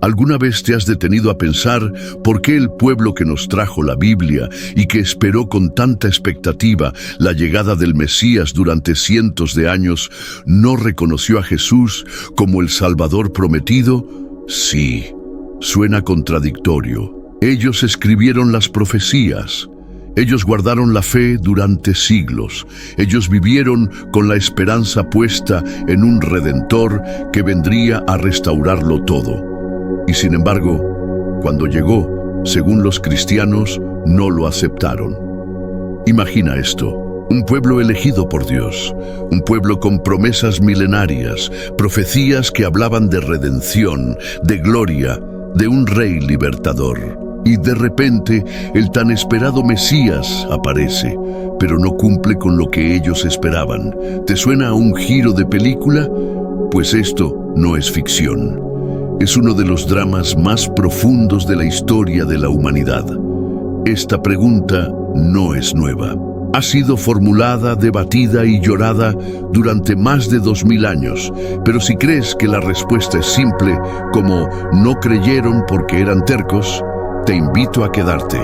¿Alguna vez te has detenido a pensar por qué el pueblo que nos trajo la Biblia y que esperó con tanta expectativa la llegada del Mesías durante cientos de años no reconoció a Jesús como el Salvador prometido? Sí, suena contradictorio. Ellos escribieron las profecías. Ellos guardaron la fe durante siglos. Ellos vivieron con la esperanza puesta en un Redentor que vendría a restaurarlo todo. Y sin embargo, cuando llegó, según los cristianos, no lo aceptaron. Imagina esto: un pueblo elegido por Dios, un pueblo con promesas milenarias, profecías que hablaban de redención, de gloria, de un rey libertador. Y de repente, el tan esperado Mesías aparece, pero no cumple con lo que ellos esperaban. ¿Te suena a un giro de película? Pues esto no es ficción. Es uno de los dramas más profundos de la historia de la humanidad. Esta pregunta no es nueva. Ha sido formulada, debatida y llorada durante más de 2000 años, pero si crees que la respuesta es simple, como no creyeron porque eran tercos, te invito a quedarte,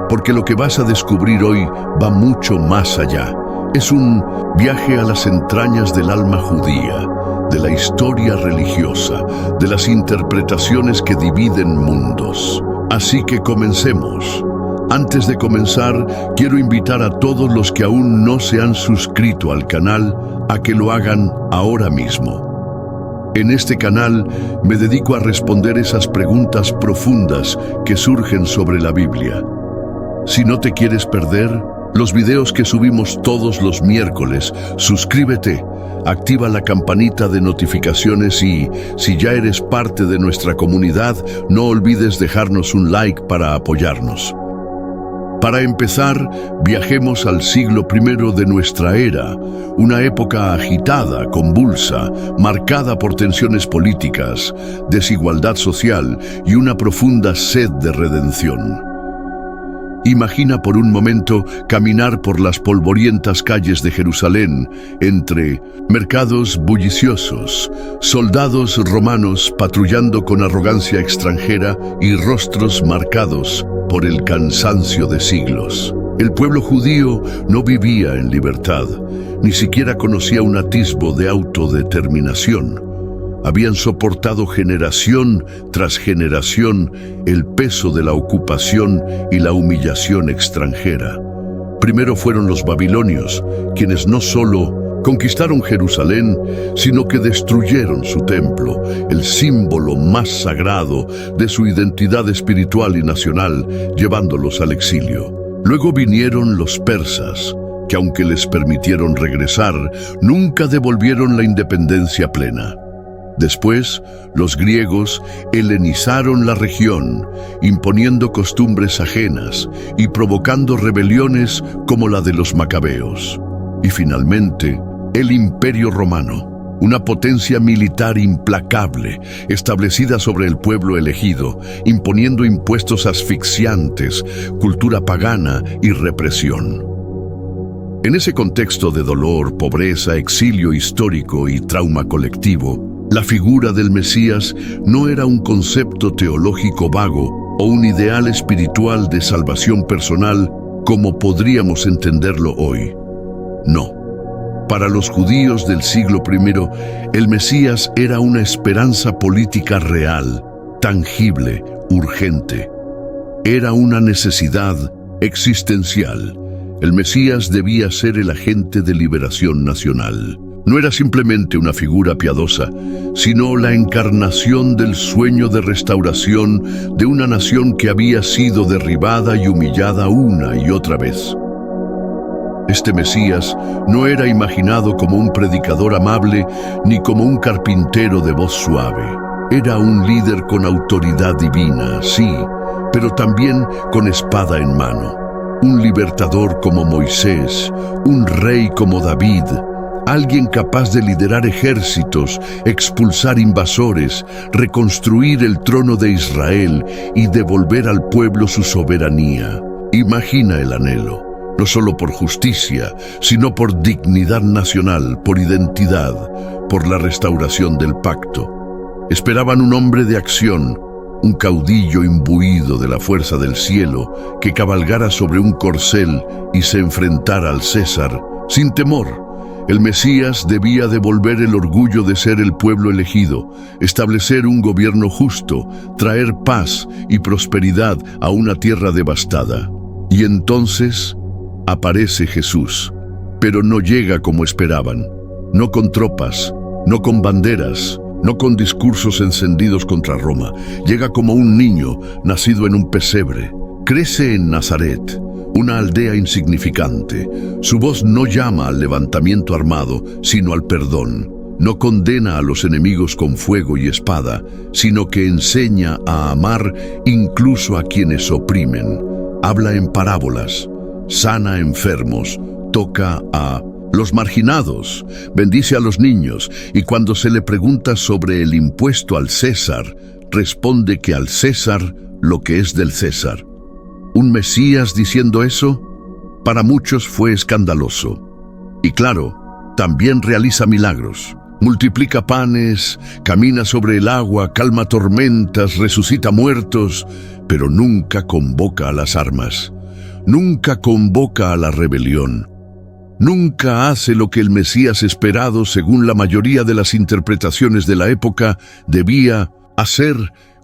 porque lo que vas a descubrir hoy va mucho más allá. Es un viaje a las entrañas del alma judía, de la historia religiosa, de las interpretaciones que dividen mundos. Así que comencemos. Antes de comenzar, quiero invitar a todos los que aún no se han suscrito al canal a que lo hagan ahora mismo. En este canal me dedico a responder esas preguntas profundas que surgen sobre la Biblia. Si no te quieres perder los videos que subimos todos los miércoles, suscríbete, activa la campanita de notificaciones y, si ya eres parte de nuestra comunidad, no olvides dejarnos un like para apoyarnos. Para empezar, viajemos al siglo I de nuestra era, una época agitada, convulsa, marcada por tensiones políticas, desigualdad social y una profunda sed de redención. Imagina por un momento caminar por las polvorientas calles de Jerusalén, entre mercados bulliciosos, soldados romanos patrullando con arrogancia extranjera y rostros marcados por el cansancio de siglos. El pueblo judío no vivía en libertad, ni siquiera conocía un atisbo de autodeterminación. Habían soportado generación tras generación el peso de la ocupación y la humillación extranjera. Primero fueron los babilonios, quienes no solo conquistaron Jerusalén, sino que destruyeron su templo, el símbolo más sagrado de su identidad espiritual y nacional, llevándolos al exilio. Luego vinieron los persas, que aunque les permitieron regresar, nunca devolvieron la independencia plena. Después, los griegos helenizaron la región, imponiendo costumbres ajenas y provocando rebeliones como la de los macabeos. Y finalmente, el Imperio Romano, una potencia militar implacable, establecida sobre el pueblo elegido, imponiendo impuestos asfixiantes, cultura pagana y represión. En ese contexto de dolor, pobreza, exilio histórico y trauma colectivo, la figura del Mesías no era un concepto teológico vago o un ideal espiritual de salvación personal como podríamos entenderlo hoy. No. Para los judíos del siglo I, el Mesías era una esperanza política real, tangible, urgente. Era una necesidad existencial. El Mesías debía ser el agente de liberación nacional. No era simplemente una figura piadosa, sino la encarnación del sueño de restauración de una nación que había sido derribada y humillada una y otra vez. Este Mesías no era imaginado como un predicador amable ni como un carpintero de voz suave. Era un líder con autoridad divina, sí, pero también con espada en mano. Un libertador como Moisés, un rey como David, alguien capaz de liderar ejércitos, expulsar invasores, reconstruir el trono de Israel y devolver al pueblo su soberanía. Imagina el anhelo, no solo por justicia, sino por dignidad nacional, por identidad, por la restauración del pacto. Esperaban un hombre de acción, un caudillo imbuido de la fuerza del cielo que cabalgara sobre un corcel y se enfrentara al César sin temor. El Mesías debía devolver el orgullo de ser el pueblo elegido, establecer un gobierno justo, traer paz y prosperidad a una tierra devastada. Y entonces aparece Jesús, pero no llega como esperaban, no con tropas, no con banderas, no con discursos encendidos contra Roma. Llega como un niño nacido en un pesebre. Crece en Nazaret, una aldea insignificante. Su voz no llama al levantamiento armado, sino al perdón. No condena a los enemigos con fuego y espada, sino que enseña a amar incluso a quienes oprimen. Habla en parábolas, sana a enfermos, toca a los marginados, bendice a los niños, y cuando se le pregunta sobre el impuesto al César, responde que al César lo que es del César. ¿Un Mesías diciendo eso? Para muchos fue escandaloso. Y claro, también realiza milagros. Multiplica panes, camina sobre el agua, calma tormentas, resucita muertos, pero nunca convoca a las armas. Nunca convoca a la rebelión. Nunca hace lo que el Mesías esperado, según la mayoría de las interpretaciones de la época, debía hacer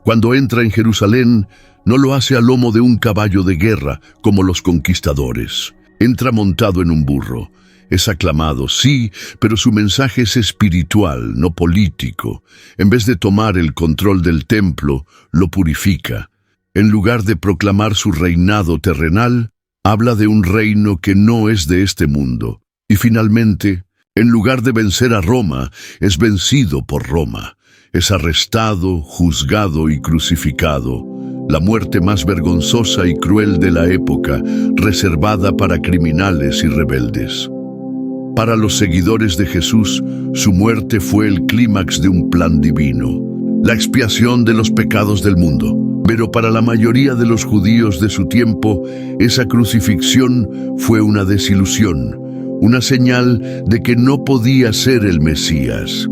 cuando entra en Jerusalén. No lo hace a lomo de un caballo de guerra, como los conquistadores. Entra montado en un burro. Es aclamado, sí, pero su mensaje es espiritual, no político. En vez de tomar el control del templo, lo purifica. En lugar de proclamar su reinado terrenal, habla de un reino que no es de este mundo. Y finalmente, en lugar de vencer a Roma, es vencido por Roma. Es arrestado, juzgado y crucificado. La muerte más vergonzosa y cruel de la época, reservada para criminales y rebeldes. Para los seguidores de Jesús, su muerte fue el clímax de un plan divino, la expiación de los pecados del mundo. Pero para la mayoría de los judíos de su tiempo, esa crucifixión fue una desilusión, una señal de que no podía ser el Mesías.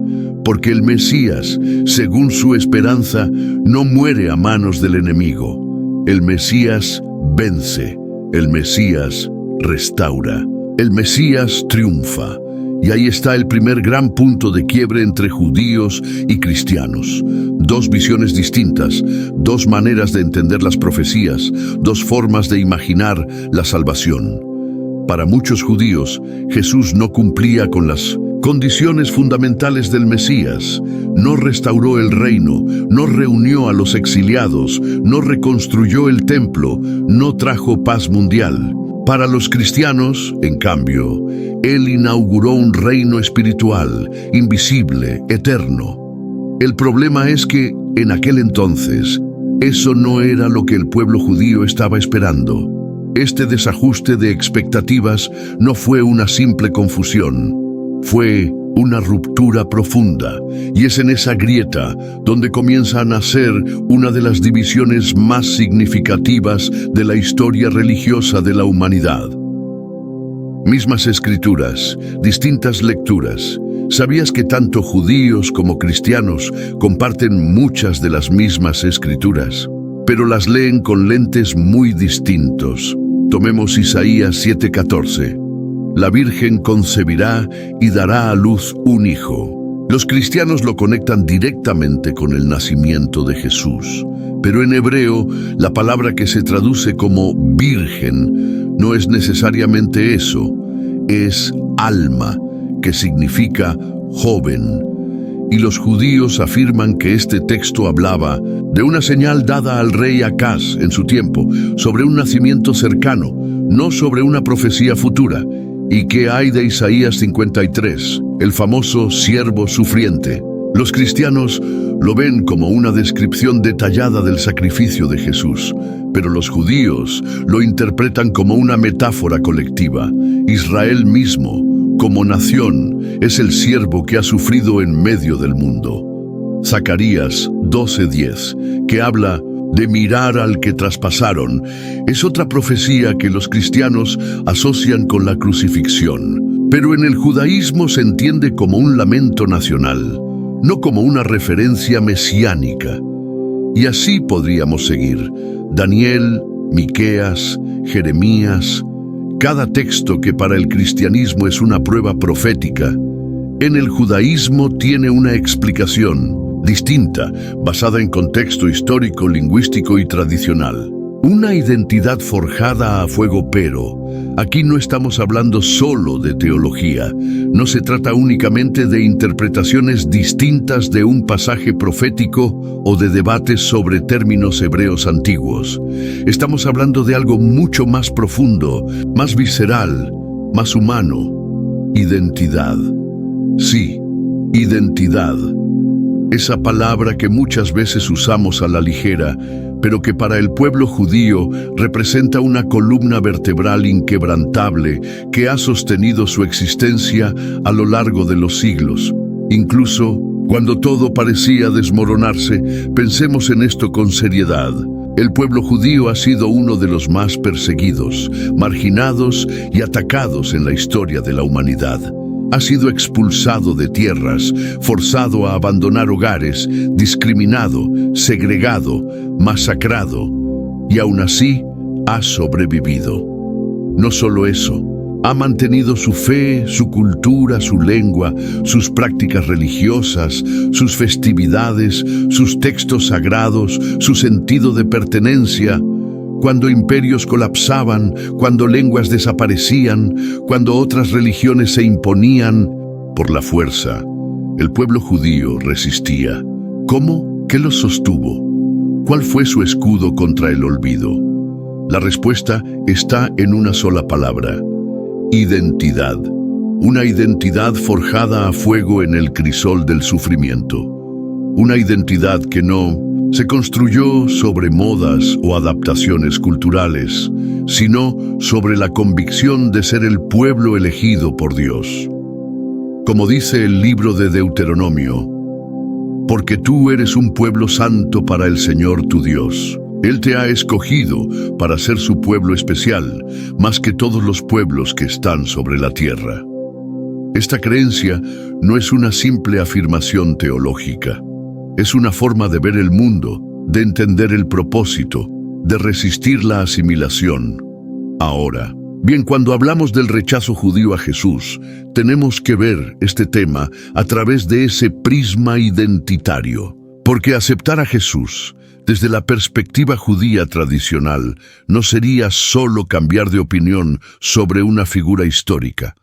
Porque el Mesías, según su esperanza, no muere a manos del enemigo. El Mesías vence, el Mesías restaura, el Mesías triunfa. Y ahí está el primer gran punto de quiebre entre judíos y cristianos. Dos visiones distintas, dos maneras de entender las profecías, dos formas de imaginar la salvación. Para muchos judíos, Jesús no cumplía con las condiciones fundamentales del Mesías. No restauró el reino, no reunió a los exiliados, no reconstruyó el templo, no trajo paz mundial. Para los cristianos, en cambio, Él inauguró un reino espiritual, invisible, eterno. El problema es que, en aquel entonces, eso no era lo que el pueblo judío estaba esperando. Este desajuste de expectativas no fue una simple confusión, fue una ruptura profunda, y es en esa grieta donde comienza a nacer una de las divisiones más significativas de la historia religiosa de la humanidad. Mismas escrituras, distintas lecturas. ¿Sabías que tanto judíos como cristianos comparten muchas de las mismas escrituras, pero las leen con lentes muy distintos? Tomemos Isaías 7:14. La Virgen concebirá y dará a luz un hijo. Los cristianos lo conectan directamente con el nacimiento de Jesús, pero en hebreo la palabra que se traduce como virgen no es necesariamente eso, es alma, que significa joven. Y los judíos afirman que este texto hablaba de una señal dada al rey Acaz en su tiempo, sobre un nacimiento cercano, no sobre una profecía futura. ¿Y qué hay de Isaías 53, el famoso siervo sufriente? Los cristianos lo ven como una descripción detallada del sacrificio de Jesús, pero los judíos lo interpretan como una metáfora colectiva. Israel mismo, como nación, es el siervo que ha sufrido en medio del mundo. Zacarías 12:10, que habla de mirar al que traspasaron, es otra profecía que los cristianos asocian con la crucifixión, pero en el judaísmo se entiende como un lamento nacional, no como una referencia mesiánica. Y así podríamos seguir. Daniel, Miqueas, Jeremías, cada texto que para el cristianismo es una prueba profética, en el judaísmo tiene una explicación distinta, basada en contexto histórico, lingüístico y tradicional. Una identidad forjada a fuego, pero aquí no estamos hablando solo de teología. No se trata únicamente de interpretaciones distintas de un pasaje profético o de debates sobre términos hebreos antiguos. Estamos hablando de algo mucho más profundo, más visceral, más humano. Identidad. Sí, identidad. Esa palabra que muchas veces usamos a la ligera, pero que para el pueblo judío representa una columna vertebral inquebrantable que ha sostenido su existencia a lo largo de los siglos. Incluso cuando todo parecía desmoronarse, pensemos en esto con seriedad. El pueblo judío ha sido uno de los más perseguidos, marginados y atacados en la historia de la humanidad. Ha sido expulsado de tierras, forzado a abandonar hogares, discriminado, segregado, masacrado, y aún así ha sobrevivido. No solo eso, ha mantenido su fe, su cultura, su lengua, sus prácticas religiosas, sus festividades, sus textos sagrados, su sentido de pertenencia. Cuando imperios colapsaban, cuando lenguas desaparecían, cuando otras religiones se imponían por la fuerza, el pueblo judío resistía. ¿Cómo? ¿Qué los sostuvo? ¿Cuál fue su escudo contra el olvido? La respuesta está en una sola palabra: identidad. Una identidad forjada a fuego en el crisol del sufrimiento. Una identidad que no se construyó sobre modas o adaptaciones culturales, sino sobre la convicción de ser el pueblo elegido por Dios. Como dice el libro de Deuteronomio, porque tú eres un pueblo santo para el Señor tu Dios. Él te ha escogido para ser su pueblo especial, más que todos los pueblos que están sobre la tierra. Esta creencia no es una simple afirmación teológica. Es una forma de ver el mundo, de entender el propósito, de resistir la asimilación. Ahora, bien, cuando hablamos del rechazo judío a Jesús, tenemos que ver este tema a través de ese prisma identitario. Porque aceptar a Jesús, desde la perspectiva judía tradicional, no sería solo cambiar de opinión sobre una figura histórica.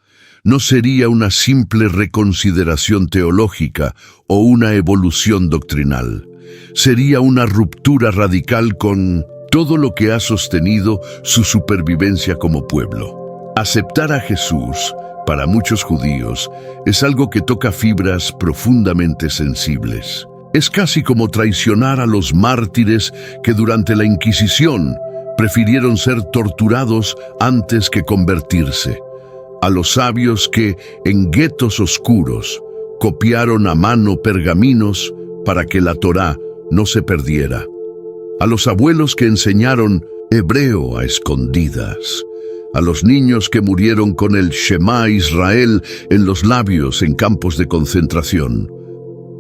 No sería una simple reconsideración teológica o una evolución doctrinal. Sería una ruptura radical con todo lo que ha sostenido su supervivencia como pueblo. Aceptar a Jesús, para muchos judíos, es algo que toca fibras profundamente sensibles. Es casi como traicionar a los mártires que durante la Inquisición prefirieron ser torturados antes que convertirse. A los sabios que, en guetos oscuros, copiaron a mano pergaminos para que la Torá no se perdiera. A los abuelos que enseñaron hebreo a escondidas. A los niños que murieron con el Shema Israel en los labios en campos de concentración.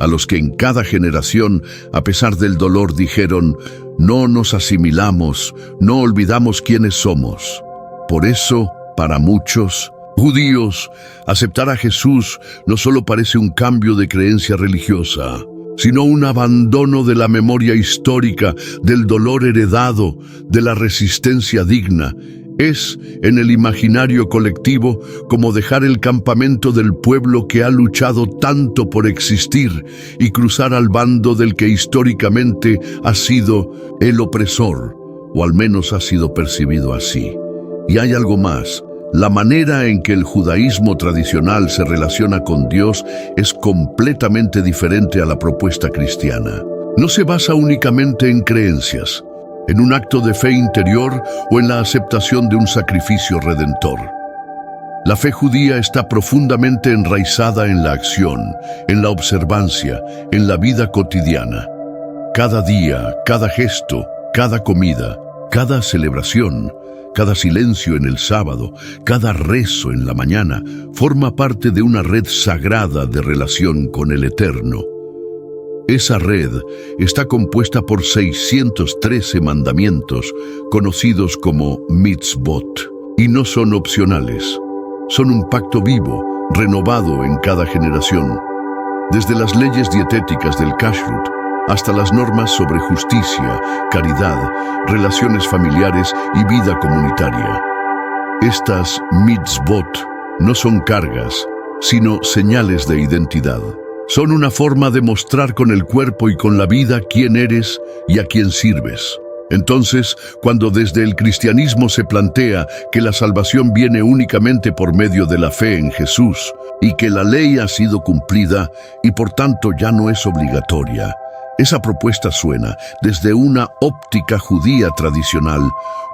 A los que en cada generación, a pesar del dolor, dijeron: no nos asimilamos, no olvidamos quiénes somos. Por eso, para muchos judíos, aceptar a Jesús no solo parece un cambio de creencia religiosa, sino un abandono de la memoria histórica, del dolor heredado, de la resistencia digna. Es, en el imaginario colectivo, como dejar el campamento del pueblo que ha luchado tanto por existir y cruzar al bando del que históricamente ha sido el opresor, o al menos ha sido percibido así. Y hay algo más. La manera en que el judaísmo tradicional se relaciona con Dios es completamente diferente a la propuesta cristiana. No se basa únicamente en creencias, en un acto de fe interior o en la aceptación de un sacrificio redentor. La fe judía está profundamente enraizada en la acción, en la observancia, en la vida cotidiana. Cada día, cada gesto, cada comida, cada celebración, cada silencio en el sábado, cada rezo en la mañana, forma parte de una red sagrada de relación con el Eterno. Esa red está compuesta por 613 mandamientos, conocidos como mitzvot, y no son opcionales. Son un pacto vivo, renovado en cada generación. Desde las leyes dietéticas del kashrut hasta las normas sobre justicia, caridad, relaciones familiares y vida comunitaria. Estas mitzvot no son cargas, sino señales de identidad. Son una forma de mostrar con el cuerpo y con la vida quién eres y a quién sirves. Entonces, cuando desde el cristianismo se plantea que la salvación viene únicamente por medio de la fe en Jesús y que la ley ha sido cumplida y por tanto ya no es obligatoria, esa propuesta suena desde una óptica judía tradicional,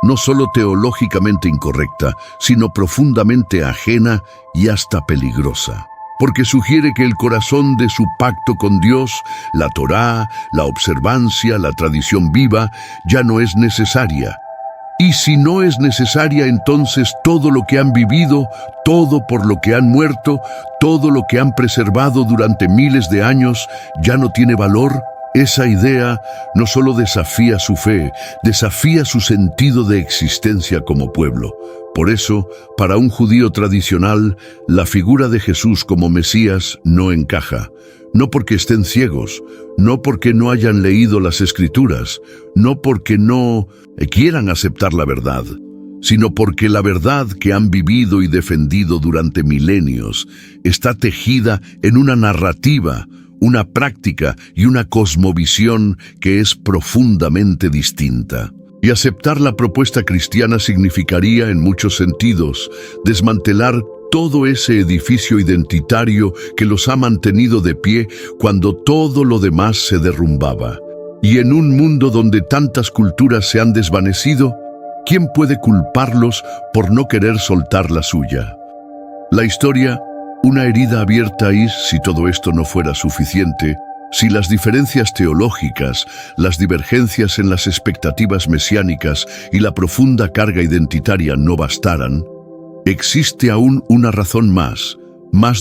no solo teológicamente incorrecta, sino profundamente ajena y hasta peligrosa. Porque sugiere que el corazón de su pacto con Dios, la Torá, la observancia, la tradición viva, ya no es necesaria. Y si no es necesaria, entonces todo lo que han vivido, todo por lo que han muerto, todo lo que han preservado durante miles de años, ya no tiene valor. Esa idea no solo desafía su fe, desafía su sentido de existencia como pueblo. Por eso, para un judío tradicional, la figura de Jesús como Mesías no encaja. No porque estén ciegos, no porque no hayan leído las Escrituras, no porque no quieran aceptar la verdad, sino porque la verdad que han vivido y defendido durante milenios está tejida en una narrativa, una práctica y una cosmovisión que es profundamente distinta. Y aceptar la propuesta cristiana significaría, en muchos sentidos, desmantelar todo ese edificio identitario que los ha mantenido de pie cuando todo lo demás se derrumbaba. Y en un mundo donde tantas culturas se han desvanecido, ¿quién puede culparlos por no querer soltar la suya? La historia, una herida abierta, y si todo esto no fuera suficiente, si las diferencias teológicas, las divergencias en las expectativas mesiánicas y la profunda carga identitaria no bastaran, existe aún una razón más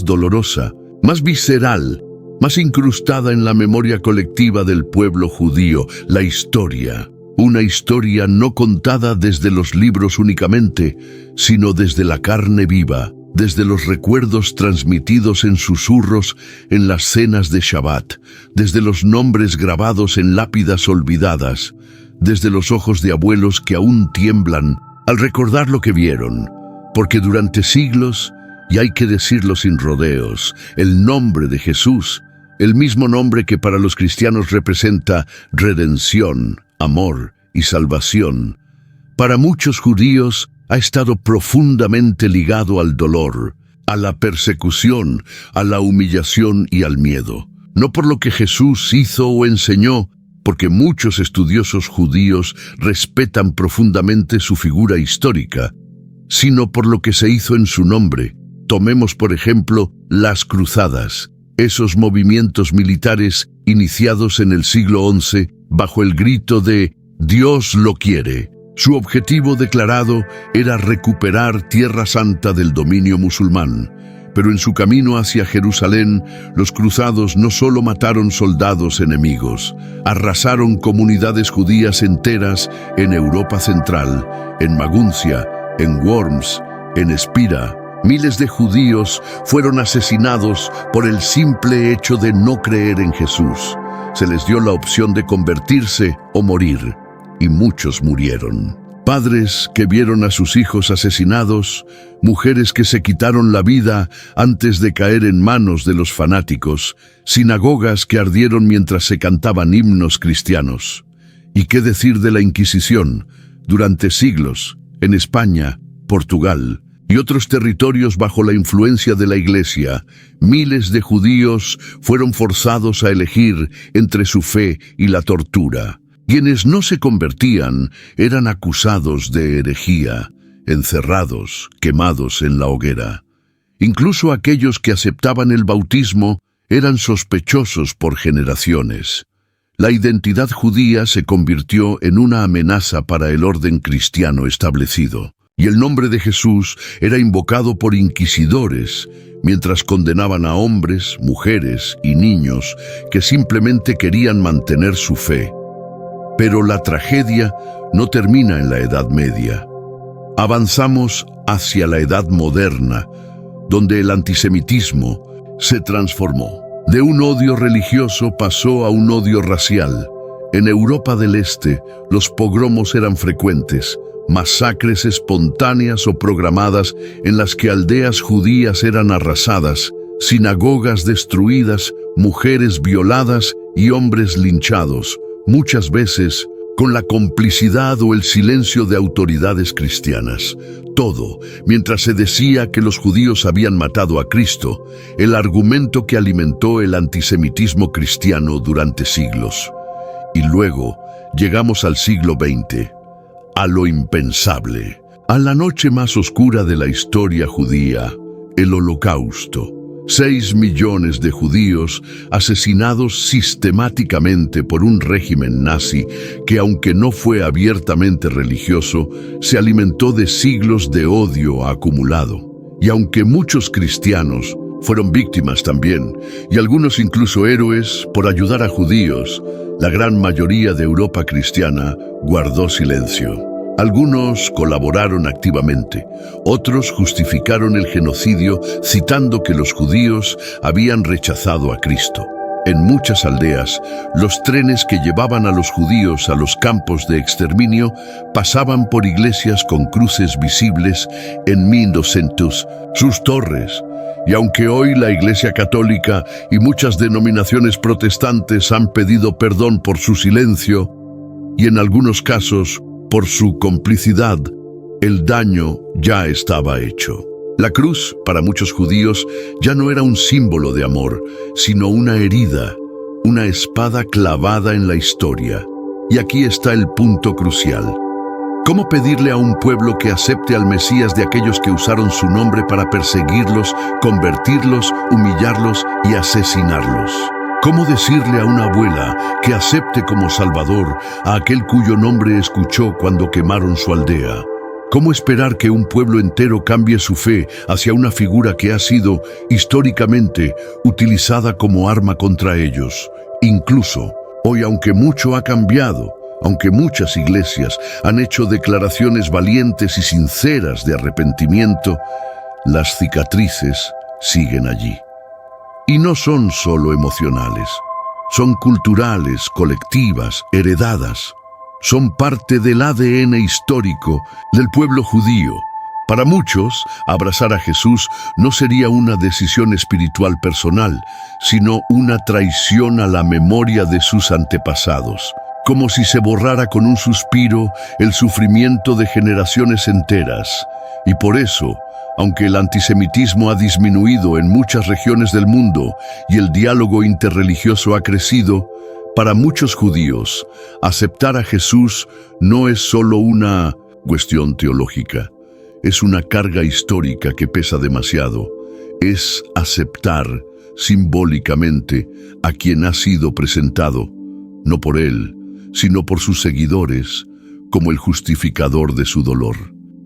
dolorosa, más visceral, más incrustada en la memoria colectiva del pueblo judío, la historia. Una historia no contada desde los libros únicamente, sino desde la carne viva, desde los recuerdos transmitidos en susurros en las cenas de Shabbat, desde los nombres grabados en lápidas olvidadas, desde los ojos de abuelos que aún tiemblan al recordar lo que vieron, porque durante siglos, y hay que decirlo sin rodeos, el nombre de Jesús, el mismo nombre que para los cristianos representa redención, amor y salvación, para muchos judíos ha estado profundamente ligado al dolor, a la persecución, a la humillación y al miedo. No por lo que Jesús hizo o enseñó, porque muchos estudiosos judíos respetan profundamente su figura histórica, sino por lo que se hizo en su nombre. Tomemos, por ejemplo, las cruzadas, esos movimientos militares iniciados en el siglo XI bajo el grito de «Dios lo quiere». Su objetivo declarado era recuperar Tierra Santa del dominio musulmán, pero en su camino hacia Jerusalén, los cruzados no solo mataron soldados enemigos, arrasaron comunidades judías enteras en Europa Central, en Maguncia, en Worms, en Espira. Miles de judíos fueron asesinados por el simple hecho de no creer en Jesús. Se les dio la opción de convertirse o morir. Y muchos murieron. Padres que vieron a sus hijos asesinados, mujeres que se quitaron la vida antes de caer en manos de los fanáticos, sinagogas que ardieron mientras se cantaban himnos cristianos. ¿Y qué decir de la Inquisición? Durante siglos, en España, Portugal y otros territorios bajo la influencia de la Iglesia, miles de judíos fueron forzados a elegir entre su fe y la tortura. Quienes no se convertían eran acusados de herejía, encerrados, quemados en la hoguera. Incluso aquellos que aceptaban el bautismo eran sospechosos por generaciones. La identidad judía se convirtió en una amenaza para el orden cristiano establecido. y el nombre de Jesús era invocado por inquisidores, mientras condenaban a hombres, mujeres y niños que simplemente querían mantener su fe. Pero la tragedia no termina en la Edad Media. Avanzamos hacia la Edad Moderna, donde el antisemitismo se transformó. De un odio religioso pasó a un odio racial. En Europa del Este, los pogromos eran frecuentes, masacres espontáneas o programadas en las que aldeas judías eran arrasadas, sinagogas destruidas, mujeres violadas y hombres linchados, muchas veces con la complicidad o el silencio de autoridades cristianas. Todo, mientras se decía que los judíos habían matado a Cristo, el argumento que alimentó el antisemitismo cristiano durante siglos. Y luego llegamos al siglo XX, a lo impensable, a la noche más oscura de la historia judía, el Holocausto. 6 millones de judíos asesinados sistemáticamente por un régimen nazi que, aunque no fue abiertamente religioso, se alimentó de siglos de odio acumulado. Y aunque muchos cristianos fueron víctimas también, y algunos incluso héroes por ayudar a judíos, la gran mayoría de Europa cristiana guardó silencio. Algunos colaboraron activamente, otros justificaron el genocidio citando que los judíos habían rechazado a Cristo. En muchas aldeas, los trenes que llevaban a los judíos a los campos de exterminio pasaban por iglesias con cruces visibles en 1900, sus torres. Y aunque hoy la Iglesia Católica y muchas denominaciones protestantes han pedido perdón por su silencio, y en algunos casos por su complicidad, el daño ya estaba hecho. La cruz, para muchos judíos, ya no era un símbolo de amor, sino una herida, una espada clavada en la historia. Y aquí está el punto crucial. ¿Cómo pedirle a un pueblo que acepte al Mesías de aquellos que usaron su nombre para perseguirlos, convertirlos, humillarlos y asesinarlos? ¿Cómo decirle a una abuela que acepte como Salvador a aquel cuyo nombre escuchó cuando quemaron su aldea? ¿Cómo esperar que un pueblo entero cambie su fe hacia una figura que ha sido, históricamente, utilizada como arma contra ellos? Incluso, hoy, aunque mucho ha cambiado, aunque muchas iglesias han hecho declaraciones valientes y sinceras de arrepentimiento, las cicatrices siguen allí. Y no son solo emocionales, son culturales, colectivas, heredadas. Son parte del ADN histórico del pueblo judío. Para muchos, abrazar a Jesús no sería una decisión espiritual personal, sino una traición a la memoria de sus antepasados, como si se borrara con un suspiro el sufrimiento de generaciones enteras. Y por eso, aunque el antisemitismo ha disminuido en muchas regiones del mundo y el diálogo interreligioso ha crecido, para muchos judíos, aceptar a Jesús no es solo una cuestión teológica, es una carga histórica que pesa demasiado. Es aceptar simbólicamente a quien ha sido presentado, no por él, sino por sus seguidores, como el justificador de su dolor.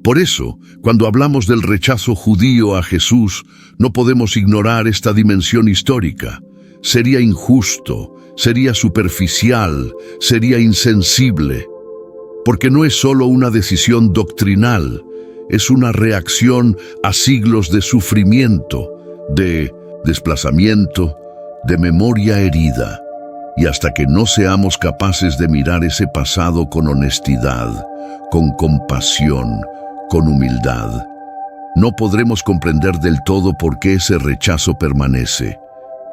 Por eso, cuando hablamos del rechazo judío a Jesús, no podemos ignorar esta dimensión histórica. Sería injusto, sería superficial, sería insensible, porque no es solo una decisión doctrinal, es una reacción a siglos de sufrimiento, de desplazamiento, de memoria herida. Y hasta que no seamos capaces de mirar ese pasado con honestidad, con compasión, con humildad, no podremos comprender del todo por qué ese rechazo permanece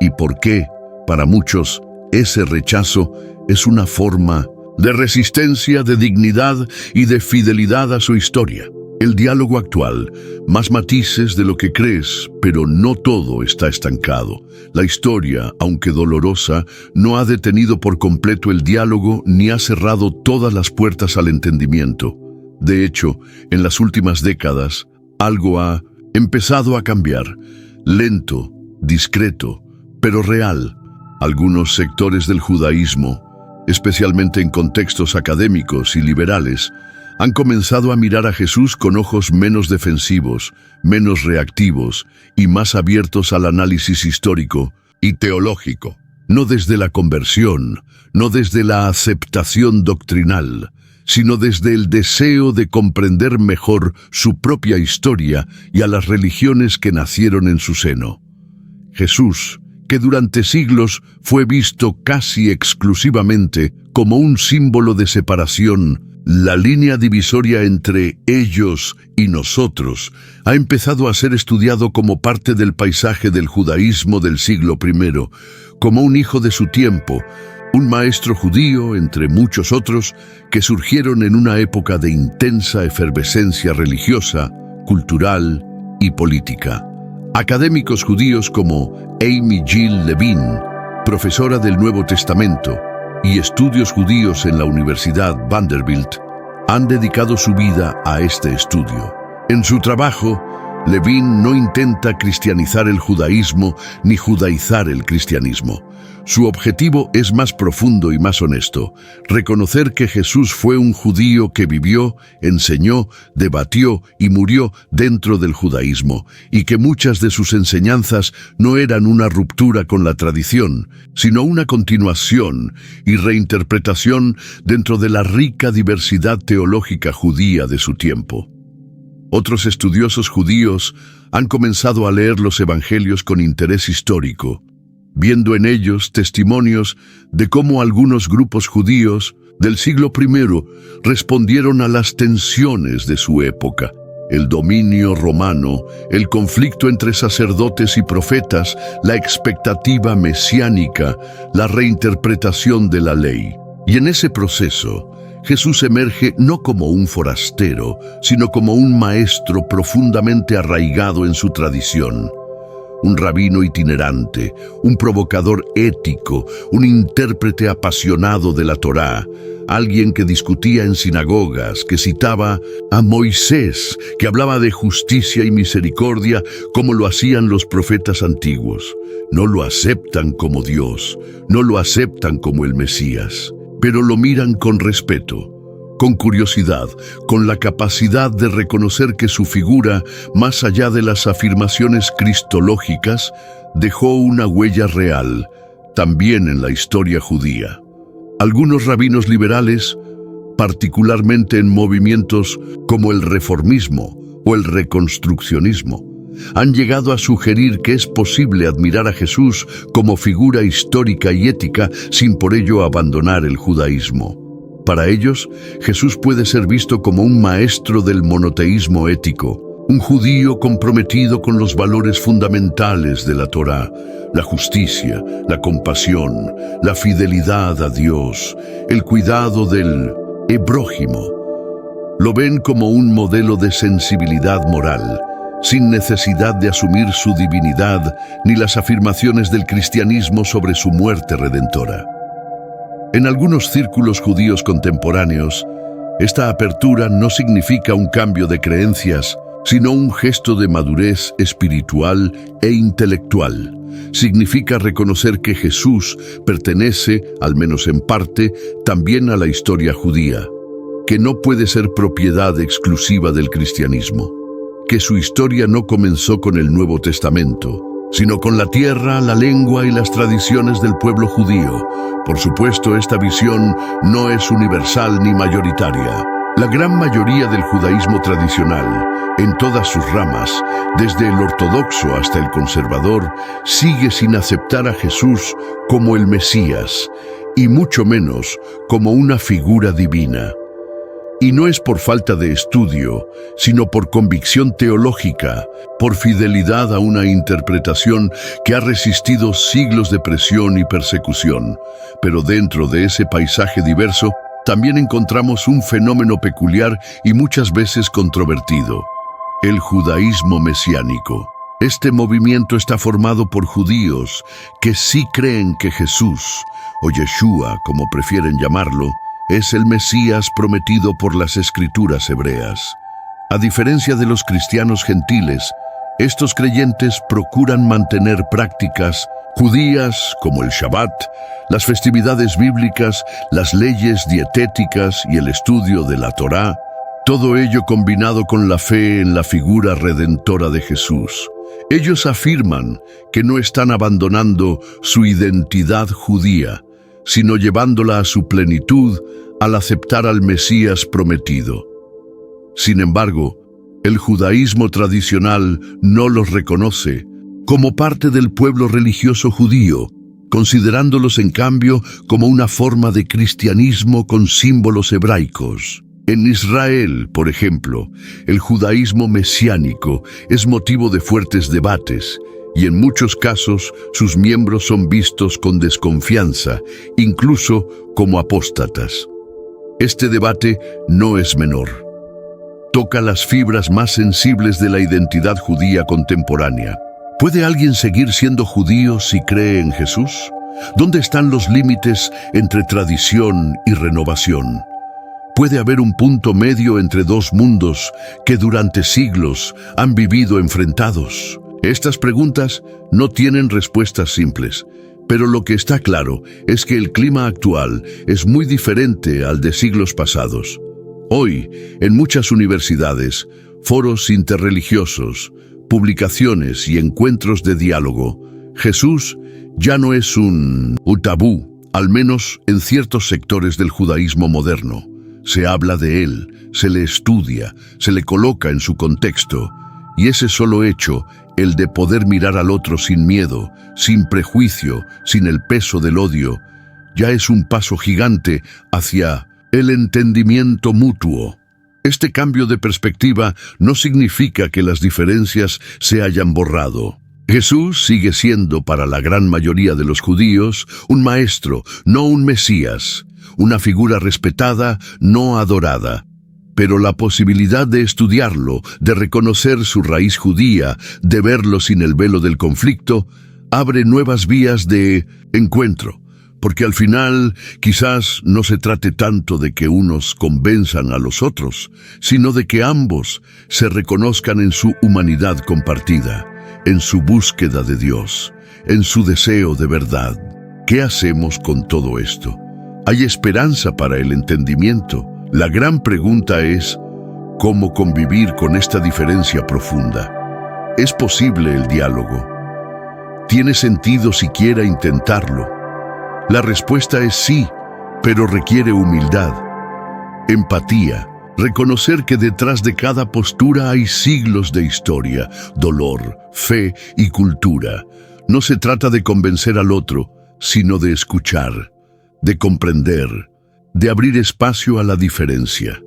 y por qué, para muchos, ese rechazo es una forma de resistencia, de dignidad y de fidelidad a su historia. El diálogo actual, más matices de lo que crees, pero no todo está estancado. La historia, aunque dolorosa, no ha detenido por completo el diálogo ni ha cerrado todas las puertas al entendimiento. De hecho, en las últimas décadas, algo ha empezado a cambiar, lento, discreto, pero real. Algunos sectores del judaísmo, especialmente en contextos académicos y liberales, Han comenzado a mirar a Jesús con ojos menos defensivos, menos reactivos y más abiertos al análisis histórico y teológico. No desde la conversión, no desde la aceptación doctrinal, sino desde el deseo de comprender mejor su propia historia y a las religiones que nacieron en su seno. Jesús, que durante siglos fue visto casi exclusivamente como un símbolo de separación, la línea divisoria entre ellos y nosotros, ha empezado a ser estudiado como parte del paisaje del judaísmo del siglo I, como un hijo de su tiempo, un maestro judío entre muchos otros que surgieron en una época de intensa efervescencia religiosa, cultural y política. Académicos judíos como Amy Jill Levine, profesora del Nuevo Testamento, y estudios judíos en la Universidad Vanderbilt, han dedicado su vida a este estudio. En su trabajo, Levine no intenta cristianizar el judaísmo ni judaizar el cristianismo. Su objetivo es más profundo y más honesto: reconocer que Jesús fue un judío que vivió, enseñó, debatió y murió dentro del judaísmo, y que muchas de sus enseñanzas no eran una ruptura con la tradición, sino una continuación y reinterpretación dentro de la rica diversidad teológica judía de su tiempo. Otros estudiosos judíos han comenzado a leer los evangelios con interés histórico, viendo en ellos testimonios de cómo algunos grupos judíos del siglo I respondieron a las tensiones de su época: el dominio romano, el conflicto entre sacerdotes y profetas, la expectativa mesiánica, la reinterpretación de la ley. Y en ese proceso, Jesús emerge no como un forastero, sino como un maestro profundamente arraigado en su tradición. Un rabino itinerante, un provocador ético, un intérprete apasionado de la Torá, alguien que discutía en sinagogas, que citaba a Moisés, que hablaba de justicia y misericordia como lo hacían los profetas antiguos. No lo aceptan como Dios, no lo aceptan como el Mesías, pero lo miran con respeto, con curiosidad, con la capacidad de reconocer que su figura, más allá de las afirmaciones cristológicas, dejó una huella real, también en la historia judía. Algunos rabinos liberales, particularmente en movimientos como el reformismo o el reconstruccionismo, han llegado a sugerir que es posible admirar a Jesús como figura histórica y ética sin por ello abandonar el judaísmo. Para ellos, Jesús puede ser visto como un maestro del monoteísmo ético, un judío comprometido con los valores fundamentales de la Torá: la justicia, la compasión, la fidelidad a Dios, el cuidado del prójimo. Lo ven como un modelo de sensibilidad moral, sin necesidad de asumir su divinidad ni las afirmaciones del cristianismo sobre su muerte redentora. En algunos círculos judíos contemporáneos, esta apertura no significa un cambio de creencias, sino un gesto de madurez espiritual e intelectual. Significa reconocer que Jesús pertenece, al menos en parte, también a la historia judía, que no puede ser propiedad exclusiva del cristianismo, que su historia no comenzó con el Nuevo Testamento, sino con la tierra, la lengua y las tradiciones del pueblo judío. Por supuesto, esta visión no es universal ni mayoritaria. La gran mayoría del judaísmo tradicional, en todas sus ramas, desde el ortodoxo hasta el conservador, sigue sin aceptar a Jesús como el Mesías, y mucho menos como una figura divina. Y no es por falta de estudio, sino por convicción teológica, por fidelidad a una interpretación que ha resistido siglos de presión y persecución. Pero dentro de ese paisaje diverso, también encontramos un fenómeno peculiar y muchas veces controvertido: el judaísmo mesiánico. Este movimiento está formado por judíos que sí creen que Jesús, o Yeshua como prefieren llamarlo, es el Mesías prometido por las Escrituras hebreas. A diferencia de los cristianos gentiles, estos creyentes procuran mantener prácticas judías como el Shabbat, las festividades bíblicas, las leyes dietéticas y el estudio de la Torá, Todo ello combinado con la fe en la figura redentora de Jesús. Ellos afirman que no están abandonando su identidad judía, sino llevándola a su plenitud al aceptar al Mesías prometido. Sin embargo, el judaísmo tradicional no los reconoce como parte del pueblo religioso judío, considerándolos en cambio como una forma de cristianismo con símbolos hebraicos. En Israel, por ejemplo, el judaísmo mesiánico es motivo de fuertes debates y en muchos casos sus miembros son vistos con desconfianza, incluso como apóstatas. Este debate no es menor. Toca las fibras más sensibles de la identidad judía contemporánea. ¿Puede alguien seguir siendo judío si cree en Jesús? ¿Dónde están los límites entre tradición y renovación? ¿Puede haber un punto medio entre dos mundos que durante siglos han vivido enfrentados? Estas preguntas no tienen respuestas simples, pero lo que está claro es que el clima actual es muy diferente al de siglos pasados. Hoy, en muchas universidades, foros interreligiosos, publicaciones y encuentros de diálogo, Jesús ya no es un tabú, al menos en ciertos sectores del judaísmo moderno. Se habla de él, se le estudia, se le coloca en su contexto, y ese solo hecho, el de poder mirar al otro sin miedo, sin prejuicio, sin el peso del odio, ya es un paso gigante hacia el entendimiento mutuo. Este cambio de perspectiva no significa que las diferencias se hayan borrado. Jesús sigue siendo para la gran mayoría de los judíos un maestro, no un Mesías, una figura respetada, no adorada. Pero la posibilidad de estudiarlo, de reconocer su raíz judía, de verlo sin el velo del conflicto, abre nuevas vías de encuentro. Porque al final quizás no se trate tanto de que unos convenzan a los otros, sino de que ambos se reconozcan en su humanidad compartida, en su búsqueda de Dios, en su deseo de verdad. ¿Qué hacemos con todo esto? ¿Hay esperanza para el entendimiento? La gran pregunta es, ¿cómo convivir con esta diferencia profunda? ¿Es posible el diálogo? ¿Tiene sentido siquiera intentarlo? La respuesta es sí, pero requiere humildad, empatía, reconocer que detrás de cada postura hay siglos de historia, dolor, fe y cultura. No se trata de convencer al otro, sino de escuchar, de comprender, de abrir espacio a la diferencia.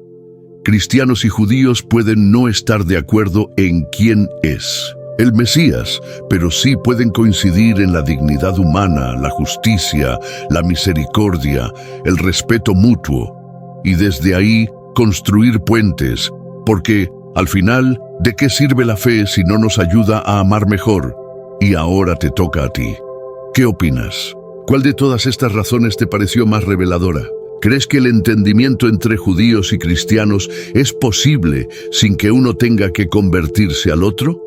Cristianos y judíos pueden no estar de acuerdo en quién es el Mesías, pero sí pueden coincidir en la dignidad humana, la justicia, la misericordia, el respeto mutuo, y desde ahí construir puentes, porque, al final, ¿de qué sirve la fe si no nos ayuda a amar mejor? Y ahora te toca a ti. ¿Qué opinas? ¿Cuál de todas estas razones te pareció más reveladora? ¿Crees que el entendimiento entre judíos y cristianos es posible sin que uno tenga que convertirse al otro?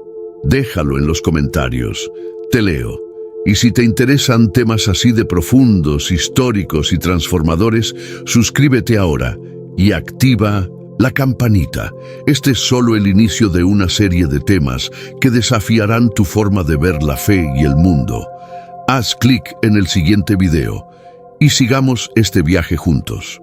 Déjalo en los comentarios. Te leo. Y si te interesan temas así de profundos, históricos y transformadores, suscríbete ahora y activa la campanita. Este es solo el inicio de una serie de temas que desafiarán tu forma de ver la fe y el mundo. Haz clic en el siguiente video y sigamos este viaje juntos.